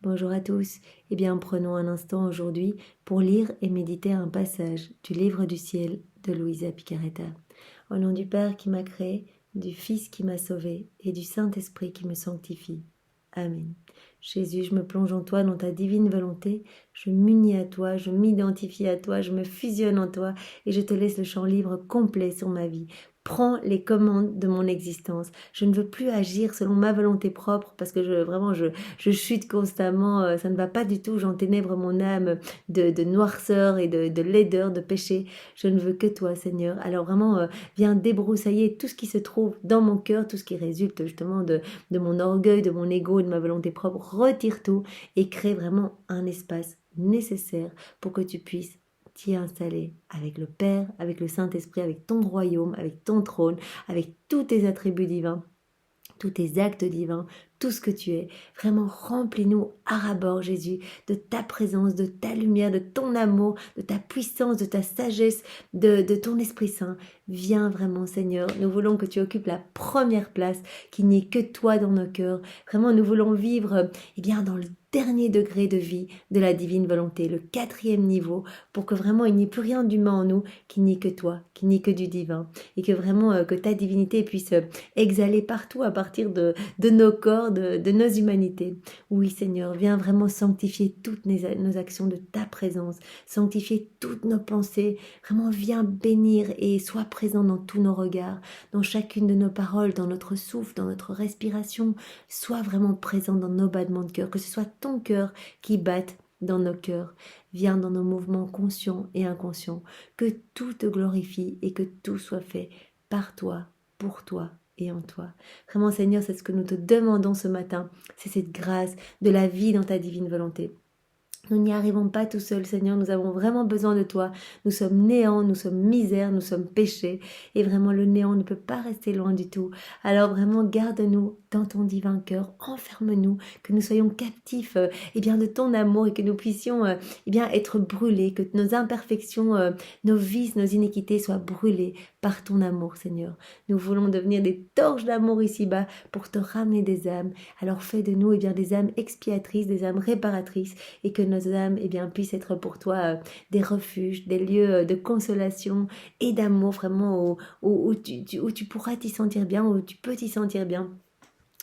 Bonjour à tous. Eh bien, prenons un instant aujourd'hui pour lire et méditer un passage du livre du ciel de Luisa Picaretta. Au nom du Père qui m'a créé, du Fils qui m'a sauvé et du Saint-Esprit qui me sanctifie. Amen. Jésus, je me plonge en toi, dans ta divine volonté. Je m'unis à toi, je m'identifie à toi, je me fusionne en toi et je te laisse le champ libre complet sur ma vie. Prends les commandes de mon existence. Je ne veux plus agir selon ma volonté propre parce que je chute constamment. Ça ne va pas du tout. J'enténèbre mon âme de noirceur et de laideur, de péché. Je ne veux que toi, Seigneur. Alors vraiment, viens débroussailler tout ce qui se trouve dans mon cœur, tout ce qui résulte justement de mon orgueil, de mon ego, de ma volonté propre. Retire tout et crée vraiment un espace nécessaire pour que tu puisses t'y installer avec le Père, avec le Saint-Esprit, avec ton royaume, avec ton trône, avec tous tes attributs divins, tous tes actes divins, tout ce que tu es. Vraiment, remplis-nous à ras-bord, Jésus, de ta présence, de ta lumière, de ton amour, de ta puissance, de ta sagesse, de ton Esprit Saint. Viens vraiment, Seigneur. Nous voulons que tu occupes la première place, qu'il n'y ait que toi dans nos cœurs. Vraiment, nous voulons vivre bien, dans le dernier degré de vie de la divine volonté, le 4e niveau, pour que vraiment il n'y ait plus rien d'humain en nous, qu'il n'y ait que toi, qu'il n'y ait que du divin, et que vraiment que ta divinité puisse exhaler partout à partir de nos corps, de nos humanités. Oui, Seigneur, viens vraiment sanctifier toutes nos actions de ta présence, sanctifier toutes nos pensées, vraiment viens bénir et sois présent dans tous nos regards, dans chacune de nos paroles, dans notre souffle, dans notre respiration, sois vraiment présent dans nos battements de cœur, que ce soit ton cœur qui batte dans nos cœurs. Viens dans nos mouvements conscients et inconscients, que tout te glorifie et que tout soit fait par toi, pour toi et en toi. Vraiment, Seigneur, c'est ce que nous te demandons ce matin, c'est cette grâce de la vie dans ta divine volonté. Nous n'y arrivons pas tout seuls, Seigneur, nous avons vraiment besoin de toi. Nous sommes néants, nous sommes misères, nous sommes péchés. Et vraiment, le néant ne peut pas rester loin du tout. Alors vraiment, garde-nous dans ton divin cœur, enferme-nous, que nous soyons captifs bien, de ton amour et que nous puissions bien, être brûlés, que nos imperfections, nos vices, nos iniquités soient brûlés par ton amour, Seigneur. Nous voulons devenir des torches d'amour ici-bas pour te ramener des âmes. Alors fais de nous bien, des âmes expiatrices, des âmes réparatrices et que nos âmes bien, puissent être pour toi des refuges, des lieux de consolation et d'amour vraiment où tu pourras t'y sentir bien, où tu peux t'y sentir bien.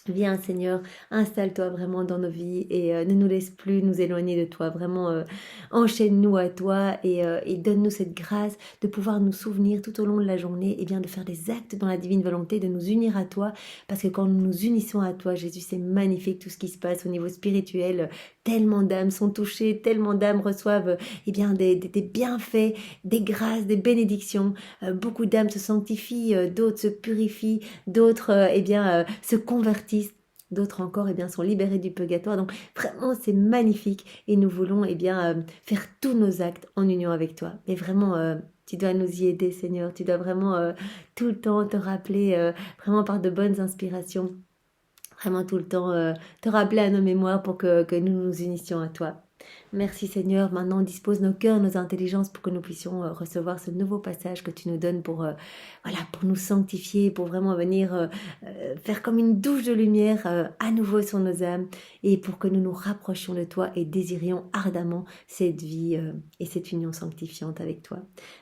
Viens Seigneur, installe-toi vraiment dans nos vies et ne nous laisse plus nous éloigner de toi. Vraiment, enchaîne-nous à toi et donne-nous cette grâce de pouvoir nous souvenir tout au long de la journée et bien de faire des actes dans la divine volonté, de nous unir à toi. Parce que quand nous nous unissons à toi, Jésus, c'est magnifique tout ce qui se passe au niveau spirituel. Tellement d'âmes sont touchées, tellement d'âmes reçoivent bien, des bienfaits, des grâces, des bénédictions. Beaucoup d'âmes se sanctifient, d'autres se purifient, d'autres se convertissent, d'autres encore sont libérés du purgatoire. Donc vraiment c'est magnifique et nous voulons faire tous nos actes en union avec toi. Mais vraiment tu dois nous y aider, Seigneur. Tu dois vraiment tout le temps te rappeler vraiment par de bonnes inspirations, vraiment tout le temps te rappeler à nos mémoires pour que nous nous unissions à toi. Merci Seigneur, maintenant dispose nos cœurs, nos intelligences pour que nous puissions recevoir ce nouveau passage que tu nous donnes pour nous sanctifier, pour vraiment venir faire comme une douche de lumière à nouveau sur nos âmes et pour que nous nous rapprochions de toi et désirions ardemment cette vie et cette union sanctifiante avec toi.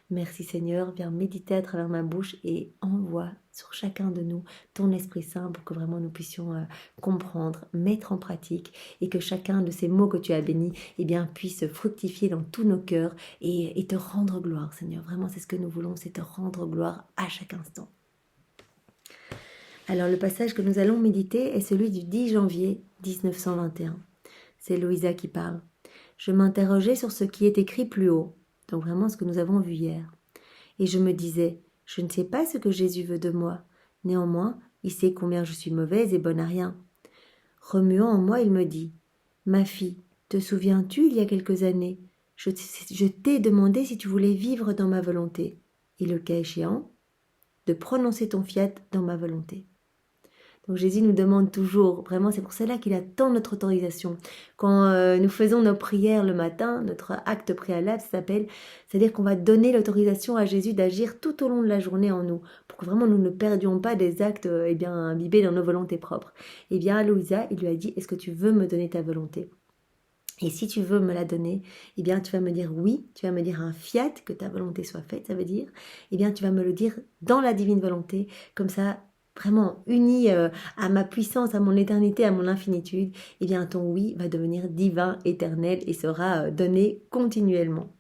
Merci Seigneur, viens méditer à travers ma bouche et envoie sur chacun de nous ton Esprit Saint pour que vraiment nous puissions comprendre, mettre en pratique et que chacun de ces mots que tu as bénis puisse fructifier dans tous nos cœurs et te rendre gloire, Seigneur. Vraiment, c'est ce que nous voulons, c'est te rendre gloire à chaque instant. Alors, le passage que nous allons méditer est celui du 10 janvier 1921. C'est Luisa qui parle. Je m'interrogeais sur ce qui est écrit plus haut, donc vraiment ce que nous avons vu hier. Et je me disais, je ne sais pas ce que Jésus veut de moi. Néanmoins, il sait combien je suis mauvaise et bonne à rien. Remuant en moi, il me dit, ma fille, te souviens-tu, il y a quelques années, je t'ai demandé si tu voulais vivre dans ma volonté, et le cas échéant, de prononcer ton fiat dans ma volonté. Donc Jésus nous demande toujours, vraiment c'est pour cela qu'il attend notre autorisation. Quand nous faisons nos prières le matin, notre acte préalable c'est-à-dire qu'on va donner l'autorisation à Jésus d'agir tout au long de la journée en nous, pour que vraiment nous ne perdions pas des actes imbibés dans nos volontés propres. Louisa, il lui a dit, est-ce que tu veux me donner ta volonté ? Et si tu veux me la donner, eh bien tu vas me dire oui, tu vas me dire un fiat, que ta volonté soit faite, ça veut dire, eh bien tu vas me le dire dans la divine volonté, comme ça, vraiment uni à ma puissance, à mon éternité, à mon infinitude, eh bien ton oui va devenir divin, éternel et sera donné continuellement.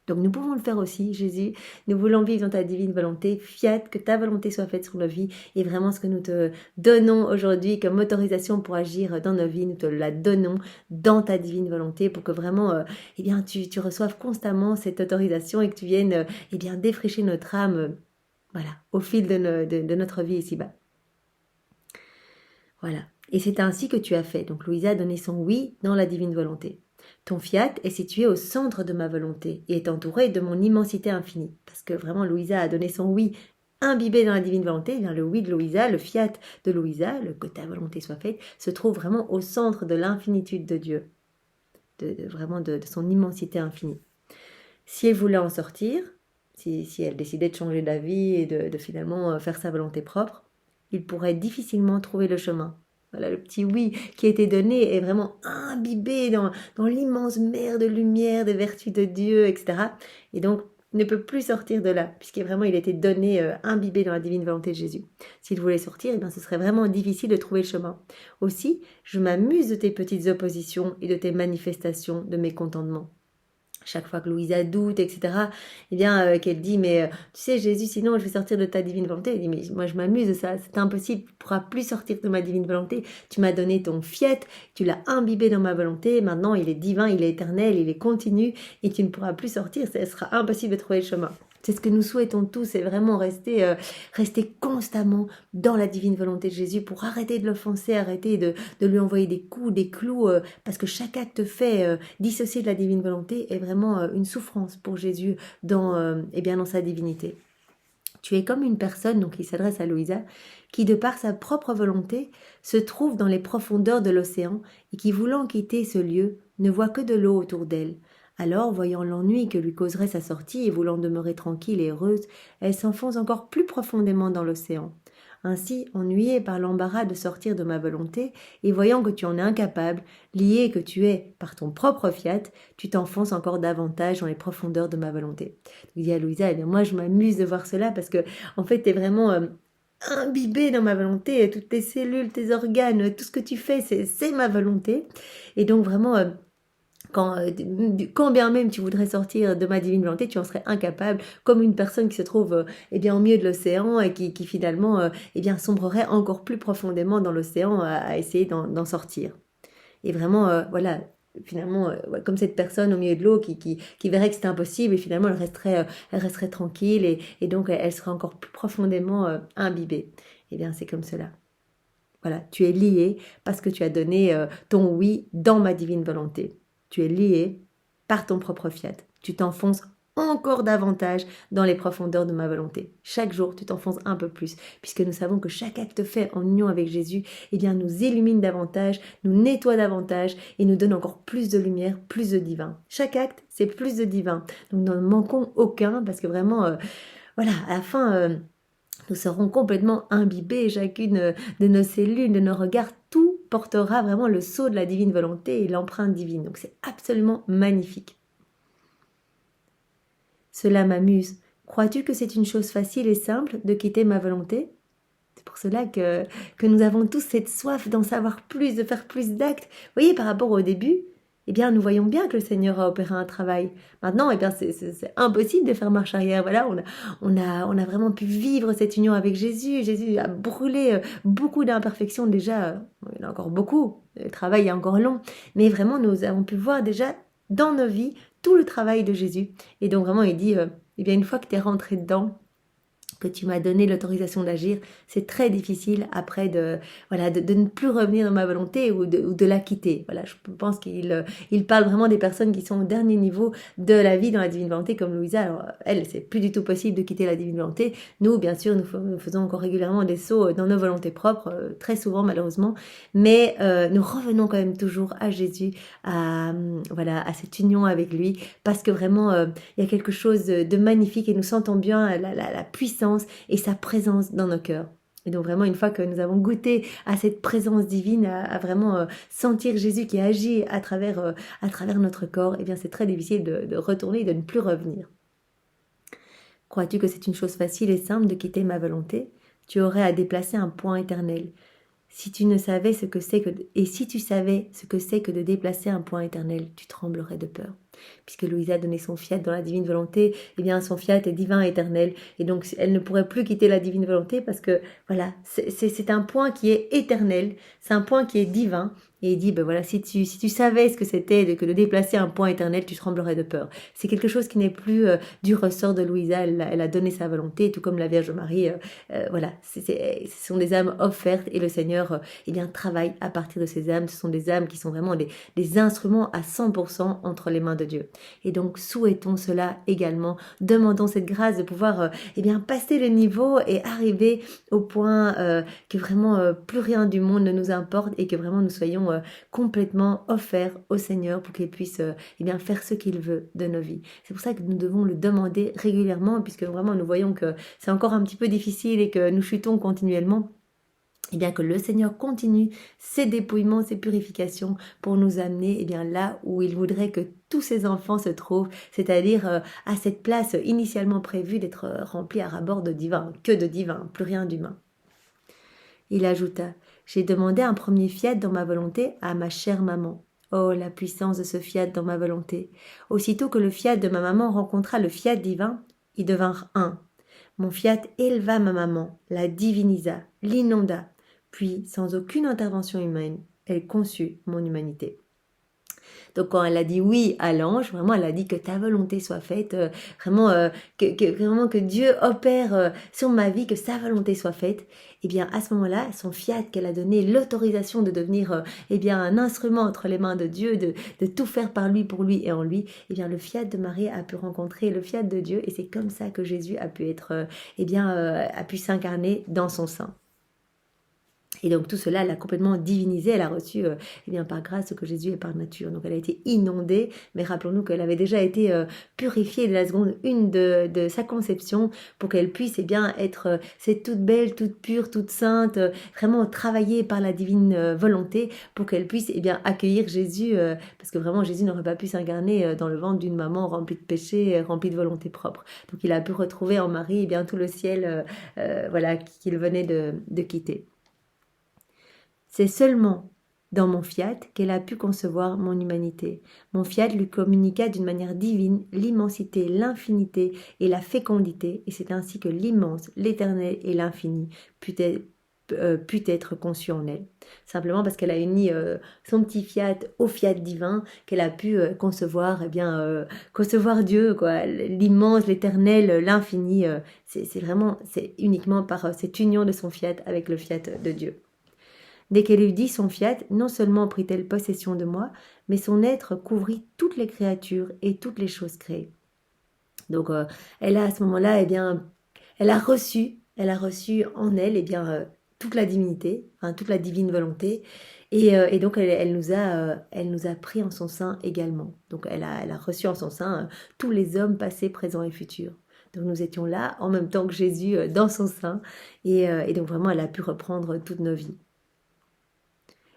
Donc nous pouvons le faire aussi, Jésus. Nous voulons vivre dans ta divine volonté. Fiat, que ta volonté soit faite sur nos vies. Et vraiment ce que nous te donnons aujourd'hui comme autorisation pour agir dans nos vies, nous te la donnons dans ta divine volonté pour que vraiment eh bien, tu reçoives constamment cette autorisation et que tu viennes eh bien, défricher notre âme voilà, au fil de notre vie ici-bas. Voilà. Et c'est ainsi que tu as fait. Donc Louisa a donné son oui dans la divine volonté. Ton fiat est situé au centre de ma volonté et est entouré de mon immensité infinie. Parce que vraiment, Louisa a donné son oui imbibé dans la divine volonté. Eh bien, le oui de Louisa, le fiat de Louisa, le que ta volonté soit faite, se trouve vraiment au centre de l'infinitude de Dieu, vraiment de son immensité infinie. Si elle voulait en sortir, si elle décidait de changer d'avis et de finalement faire sa volonté propre, il pourrait difficilement trouver le chemin. Voilà, le petit oui qui a été donné est vraiment imbibé dans l'immense mer de lumière, des vertus de Dieu, etc. Et donc, ne peut plus sortir de là, puisqu'il vraiment il a été donné, imbibé dans la divine volonté de Jésus. S'il voulait sortir, eh bien, ce serait vraiment difficile de trouver le chemin. Aussi, je m'amuse de tes petites oppositions et de tes manifestations de mécontentement. Chaque fois que Louisa doute, etc., eh bien, qu'elle dit, mais tu sais, Jésus, sinon je vais sortir de ta divine volonté. Elle dit, mais moi je m'amuse de ça, c'est impossible, tu ne pourras plus sortir de ma divine volonté. Tu m'as donné ton fiat, tu l'as imbibé dans ma volonté, maintenant il est divin, il est éternel, il est continu, et tu ne pourras plus sortir, ce sera impossible de trouver le chemin. C'est ce que nous souhaitons tous, c'est vraiment rester constamment dans la divine volonté de Jésus pour arrêter de l'offenser, arrêter de lui envoyer des coups, des clous, parce que chaque acte fait dissocié de la divine volonté est vraiment une souffrance pour Jésus dans sa divinité. Tu es comme une personne, donc il s'adresse à Louisa, qui de par sa propre volonté se trouve dans les profondeurs de l'océan et qui, voulant quitter ce lieu, ne voit que de l'eau autour d'elle. Alors, voyant l'ennui que lui causerait sa sortie et voulant demeurer tranquille et heureuse, elle s'enfonce encore plus profondément dans l'océan. Ainsi, ennuyée par l'embarras de sortir de ma volonté, et voyant que tu en es incapable, lié que tu es par ton propre fiat, tu t'enfonces encore davantage dans les profondeurs de ma volonté. Il dit à Louisa, eh bien, moi je m'amuse de voir cela parce que en fait tu es vraiment imbibé dans ma volonté, toutes tes cellules, tes organes, tout ce que tu fais, c'est ma volonté. Et donc vraiment... quand bien même tu voudrais sortir de ma divine volonté, tu en serais incapable, comme une personne qui se trouve au milieu de l'océan et qui finalement sombrerait encore plus profondément dans l'océan à essayer d'en sortir. Et vraiment, voilà, finalement, comme cette personne au milieu de l'eau qui verrait que c'était impossible et finalement elle resterait tranquille et donc elle serait encore plus profondément imbibée. Et bien c'est comme cela. Voilà, tu es lié parce que tu as donné ton oui dans ma divine volonté. Tu es lié par ton propre fiat. Tu t'enfonces encore davantage dans les profondeurs de ma volonté. Chaque jour, tu t'enfonces un peu plus, puisque nous savons que chaque acte fait en union avec Jésus, nous illumine davantage, nous nettoie davantage et nous donne encore plus de lumière, plus de divin. Chaque acte, c'est plus de divin. Donc, nous ne manquons aucun, parce que vraiment, à la fin... nous serons complètement imbibés, chacune de nos cellules, de nos regards, tout portera vraiment le sceau de la divine volonté et l'empreinte divine. Donc c'est absolument magnifique. Cela m'amuse. Crois-tu que c'est une chose facile et simple de quitter ma volonté ? C'est pour cela que nous avons tous cette soif d'en savoir plus, de faire plus d'actes. Vous voyez, par rapport au début, nous voyons bien que le Seigneur a opéré un travail. Maintenant, c'est impossible de faire marche arrière. Voilà, on a vraiment pu vivre cette union avec Jésus. Jésus a brûlé beaucoup d'imperfections déjà. Il y en a encore beaucoup. Le travail est encore long. Mais vraiment, nous avons pu voir déjà dans nos vies tout le travail de Jésus. Et donc vraiment, il dit, une fois que tu es rentré dedans, que tu m'as donné l'autorisation d'agir, c'est très difficile après de ne plus revenir dans ma volonté ou de la quitter. Voilà, je pense qu'il parle vraiment des personnes qui sont au dernier niveau de la vie dans la divine volonté, comme Louisa. Alors, elle, c'est plus du tout possible de quitter la divine volonté. Nous, bien sûr, nous faisons encore régulièrement des sauts dans nos volontés propres, très souvent malheureusement, mais nous revenons quand même toujours à Jésus, à cette union avec lui, parce que vraiment, il y a quelque chose de magnifique et nous sentons bien la puissance et sa présence dans nos cœurs. Et donc vraiment, une fois que nous avons goûté à cette présence divine, à vraiment sentir Jésus qui agit à travers notre corps, eh bien c'est très difficile de retourner et de ne plus revenir. Crois-tu que c'est une chose facile et simple de quitter ma volonté? Tu aurais à déplacer un point éternel. Si tu ne savais ce que c'est que et si tu savais ce que c'est que de déplacer un point éternel, tu tremblerais de peur. Puisque Louisa a donné son fiat dans la divine volonté, eh bien son fiat est divin et éternel, et donc elle ne pourrait plus quitter la divine volonté parce que voilà, c'est un point qui est éternel, c'est un point qui est divin. Et il dit, ben voilà, si tu savais ce que c'était que de déplacer un point éternel, tu tremblerais de peur. C'est quelque chose qui n'est plus du ressort de Louisa, elle a donné sa volonté, tout comme la Vierge Marie. Voilà, ce sont des âmes offertes et le Seigneur eh bien, travaille à partir de ces âmes. Ce sont des âmes qui sont vraiment des instruments à 100% entre les mains de Dieu. Et donc, souhaitons cela également. Demandons cette grâce de pouvoir eh bien, passer le niveau et arriver au point que vraiment plus rien du monde ne nous importe et que vraiment nous soyons complètement offerts au Seigneur pour qu'il puisse eh bien, faire ce qu'il veut de nos vies. C'est pour ça que nous devons le demander régulièrement, puisque vraiment nous voyons que c'est encore un petit peu difficile et que nous chutons continuellement. Eh bien que le Seigneur continue ses dépouillements, ses purifications pour nous amener eh bien, là où il voudrait que tous ses enfants se trouvent, c'est-à-dire à cette place initialement prévue d'être remplie à ras-bord de divin, que de divin, plus rien d'humain. Il ajouta, j'ai demandé un premier fiat dans ma volonté à ma chère maman. Oh, la puissance de ce fiat dans ma volonté. Aussitôt que le fiat de ma maman rencontra le fiat divin, ils devinrent un. Mon fiat éleva ma maman, la divinisa, l'inonda, puis, sans aucune intervention humaine, elle conçut mon humanité. Donc quand elle a dit oui à l'ange, vraiment elle a dit que ta volonté soit faite, vraiment que Dieu opère sur ma vie, que sa volonté soit faite. Et bien à ce moment-là, son fiat qu'elle a donné, l'autorisation de devenir eh bien un instrument entre les mains de Dieu, de tout faire par lui, pour lui et en lui, eh bien le fiat de Marie a pu rencontrer le fiat de Dieu et c'est comme ça que Jésus a pu être a pu s'incarner dans son sein. Et donc tout cela, elle a complètement divinisé, elle a reçu eh bien, par grâce ce que Jésus est par nature. Donc elle a été inondée, mais rappelons-nous qu'elle avait déjà été purifiée dès la seconde 1 de sa conception pour qu'elle puisse eh bien, être c'est toute belle, toute pure, toute sainte, vraiment travaillée par la divine volonté pour qu'elle puisse eh bien, accueillir Jésus, parce que vraiment Jésus n'aurait pas pu s'incarner dans le ventre d'une maman remplie de péché, remplie de volonté propre. Donc il a pu retrouver en Marie eh bien, tout le ciel voilà, qu'il venait de quitter. C'est seulement dans mon fiat qu'elle a pu concevoir mon humanité. Mon fiat lui communiqua d'une manière divine l'immensité, l'infinité et la fécondité, et c'est ainsi que l'immense, l'éternel et l'infini put être conçu en elle. Simplement parce qu'elle a uni son petit fiat au fiat divin, qu'elle a pu concevoir, eh bien, concevoir Dieu, quoi, l'immense, l'éternel, l'infini. C'est uniquement par cette union de son fiat avec le fiat de Dieu. Dès qu'elle eut dit son fiat, non seulement prit-elle possession de moi, mais son être couvrit toutes les créatures et toutes les choses créées. Donc, elle a à ce moment-là, eh bien, elle a reçu en elle, eh bien, toute la divinité, enfin, toute la divine volonté, et donc elle nous a pris en son sein également. Donc, elle a reçu en son sein tous les hommes passés, présents et futurs. Donc nous étions là en même temps que Jésus dans son sein, et donc vraiment elle a pu reprendre toutes nos vies.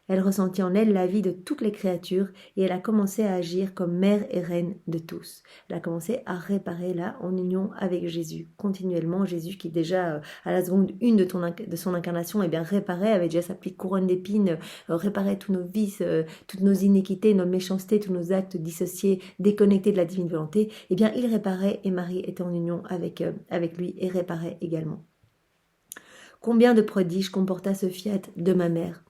Elle ressentit en elle la vie de toutes les créatures et elle a commencé à agir comme mère et reine de tous. Elle a commencé à réparer là en union avec Jésus. Continuellement, Jésus qui déjà à la seconde 1 de son incarnation, eh bien, réparait, avait déjà sa petite couronne d'épines, réparait tous nos vices, toutes nos iniquités, nos méchancetés, tous nos actes dissociés, déconnectés de la divine volonté. Eh bien, il réparait et Marie était en union avec lui et réparait également. Combien de prodiges comporta ce fiat de ma mère?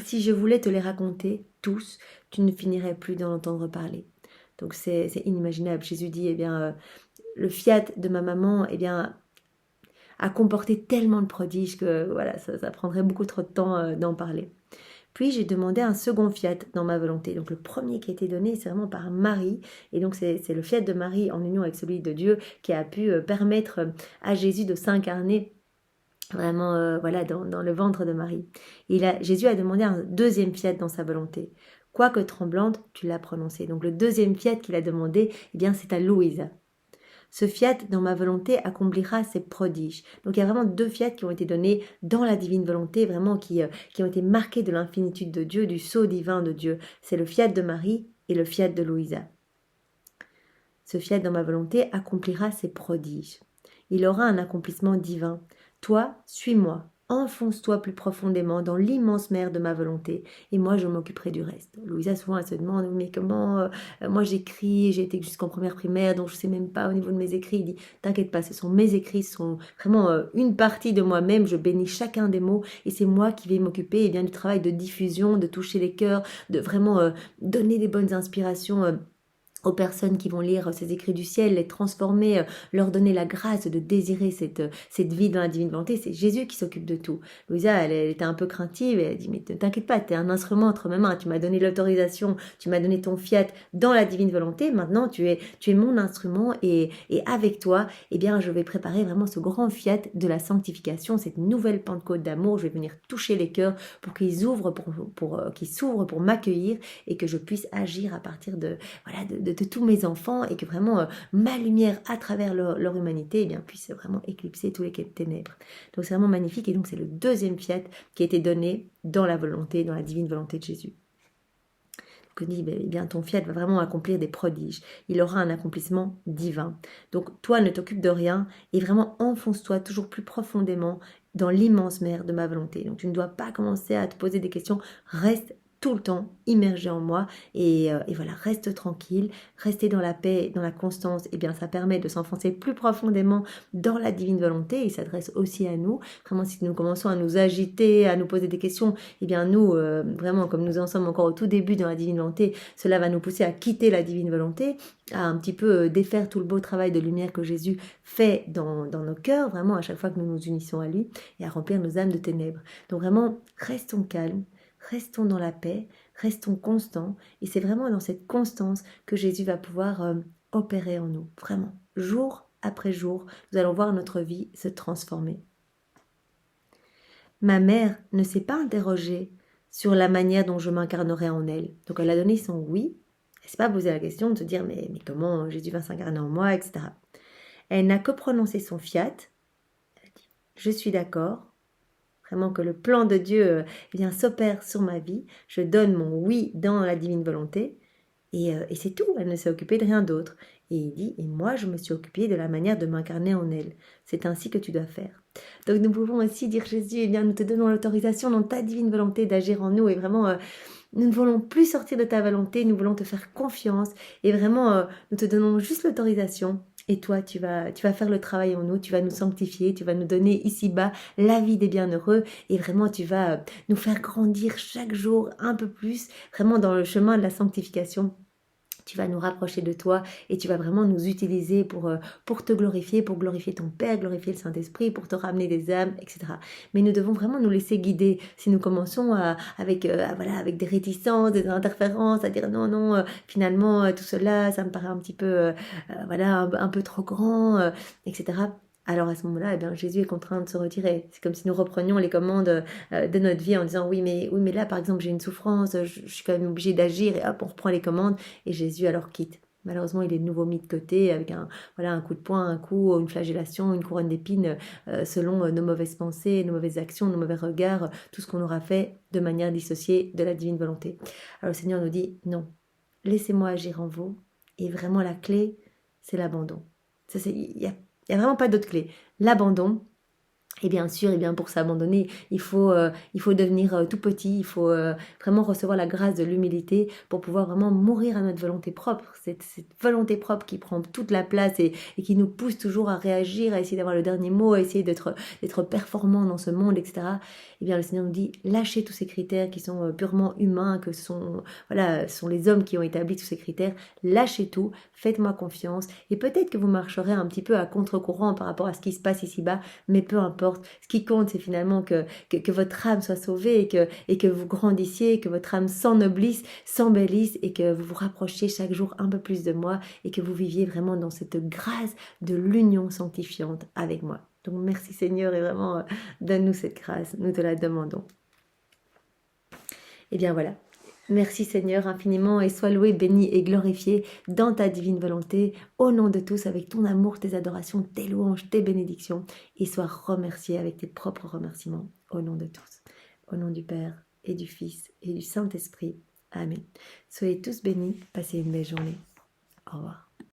Si je voulais te les raconter tous, tu ne finirais plus d'en entendre parler. Donc c'est inimaginable. Jésus dit, eh bien, le fiat de ma maman, eh bien, a comporté tellement de prodiges que voilà, ça prendrait beaucoup trop de temps d'en parler. Puis j'ai demandé un second fiat dans ma volonté. Donc le premier qui a été donné, c'est vraiment par Marie. Et donc c'est le fiat de Marie en union avec celui de Dieu qui a pu permettre à Jésus de s'incarner vraiment voilà, dans le ventre de Marie. Et Jésus a demandé un deuxième fiat dans sa volonté. Quoique tremblante, tu l'as prononcé. Donc le deuxième fiat qu'il a demandé, eh bien, c'est à Louisa. Ce fiat dans ma volonté accomplira ses prodiges. Donc il y a vraiment 2 fiat qui ont été donnés dans la divine volonté, vraiment qui ont été marqués de l'infinitude de Dieu, du sceau divin de Dieu. C'est le fiat de Marie et le fiat de Louisa. Ce fiat dans ma volonté accomplira ses prodiges. Il aura un accomplissement divin. Toi, suis-moi. Enfonce-toi plus profondément dans l'immense mer de ma volonté et moi je m'occuperai du reste. Louisa souvent elle se demande mais comment moi j'écris, j'ai été jusqu'en première primaire donc je sais même pas au niveau de mes écrits. Il dit t'inquiète pas, ce sont mes écrits, ce sont vraiment une partie de moi-même, je bénis chacun des mots et c'est moi qui vais m'occuper et bien du travail de diffusion, de toucher les cœurs, de vraiment donner des bonnes inspirations aux personnes qui vont lire ces écrits du ciel, les transformer, leur donner la grâce de désirer cette vie dans la divine volonté. C'est Jésus qui s'occupe de tout. Louisa, elle était un peu craintive et elle dit, mais ne t'inquiète pas, tu es un instrument entre mes mains, tu m'as donné l'autorisation, tu m'as donné ton fiat dans la divine volonté, maintenant tu es mon instrument et avec toi, eh bien, je vais préparer vraiment ce grand fiat de la sanctification, cette nouvelle Pentecôte d'amour, je vais venir toucher les cœurs pour qu'ils qu'ils s'ouvrent pour m'accueillir et que je puisse agir à partir de tous mes enfants et que vraiment ma lumière à travers leur humanité puisse vraiment éclipser tous les ténèbres. Donc c'est vraiment magnifique et donc c'est le 2e fiat qui a été donné dans la volonté, dans la divine volonté de Jésus. Donc on dit, ton fiat va vraiment accomplir des prodiges. Il aura un accomplissement divin. Donc toi ne t'occupe de rien et vraiment enfonce-toi toujours plus profondément dans l'immense mer de ma volonté. Donc tu ne dois pas commencer à te poser des questions, reste tout le temps immergé en moi et voilà, reste tranquille, rester dans la paix, dans la constance, ça permet de s'enfoncer plus profondément dans la divine volonté. Il s'adresse aussi à nous. Vraiment, si nous commençons à nous agiter, à nous poser des questions, nous, vraiment, comme nous en sommes encore au tout début dans la divine volonté, cela va nous pousser à quitter la divine volonté, à un petit peu défaire tout le beau travail de lumière que Jésus fait dans nos cœurs, vraiment à chaque fois que nous nous unissons à lui, et à remplir nos âmes de ténèbres. Donc vraiment, restons calmes, restons dans la paix, restons constants, et c'est vraiment dans cette constance que Jésus va pouvoir opérer en nous, vraiment, jour après jour, nous allons voir notre vie se transformer. Ma mère ne s'est pas interrogée sur la manière dont je m'incarnerai en elle. Donc elle a donné son oui, elle ne s'est pas posé la question de se dire mais comment Jésus va s'incarner en moi, etc. Elle n'a que prononcé son fiat, elle a dit je suis d'accord, vraiment que le plan de Dieu s'opère sur ma vie, je donne mon oui dans la divine volonté, et c'est tout, elle ne s'est occupée de rien d'autre. Et il dit, et moi je me suis occupée de la manière de m'incarner en elle. C'est ainsi que tu dois faire. Donc nous pouvons aussi dire, Jésus, nous te donnons l'autorisation dans ta divine volonté d'agir en nous, et vraiment, nous ne voulons plus sortir de ta volonté, nous voulons te faire confiance, et vraiment, nous te donnons juste l'autorisation. Et toi, tu vas faire le travail en nous, tu vas nous sanctifier, tu vas nous donner ici-bas la vie des bienheureux et vraiment tu vas nous faire grandir chaque jour un peu plus, vraiment dans le chemin de la sanctification. Tu vas nous rapprocher de toi et tu vas vraiment nous utiliser pour te glorifier, pour glorifier ton Père, glorifier le Saint-Esprit, pour te ramener des âmes, etc. Mais nous devons vraiment nous laisser guider. Si nous commençons avec des réticences, des interférences, à dire non, finalement tout cela, ça me paraît un petit peu, un peu trop grand, etc. Alors à ce moment-là, Jésus est contraint de se retirer. C'est comme si nous reprenions les commandes de notre vie en disant oui mais là par exemple j'ai une souffrance, je suis quand même obligée d'agir et hop on reprend les commandes et Jésus alors quitte. Malheureusement il est de nouveau mis de côté avec un coup de poing, un coup, une flagellation, une couronne d'épines selon nos mauvaises pensées, nos mauvaises actions, nos mauvais regards, tout ce qu'on aura fait de manière dissociée de la divine volonté. Alors le Seigneur nous dit non, laissez-moi agir en vous et vraiment la clé c'est l'abandon. Il n'y a vraiment pas d'autre clé. L'abandon, et bien sûr, pour s'abandonner, il faut devenir tout petit, il faut vraiment recevoir la grâce de l'humilité pour pouvoir vraiment mourir à notre volonté propre, cette volonté propre qui prend toute la place et qui nous pousse toujours à réagir, à essayer d'avoir le dernier mot, à essayer d'être performant dans ce monde, etc. Eh bien, le Seigneur nous dit, lâchez tous ces critères qui sont purement humains, que sont les hommes qui ont établi tous ces critères, lâchez tout, faites-moi confiance, et peut-être que vous marcherez un petit peu à contre-courant par rapport à ce qui se passe ici-bas, mais peu importe. Ce qui compte, c'est finalement que votre âme soit sauvée et que vous grandissiez, que votre âme s'ennoblisse, s'embellisse et que vous vous rapprochiez chaque jour un peu plus de moi et que vous viviez vraiment dans cette grâce de l'union sanctifiante avec moi. Donc merci Seigneur et vraiment donne-nous cette grâce, nous te la demandons. Et bien voilà. Merci Seigneur infiniment et sois loué, béni et glorifié dans ta divine volonté, au nom de tous, avec ton amour, tes adorations, tes louanges, tes bénédictions, et sois remercié avec tes propres remerciements, au nom de tous. Au nom du Père et du Fils et du Saint-Esprit. Amen. Soyez tous bénis, passez une belle journée. Au revoir.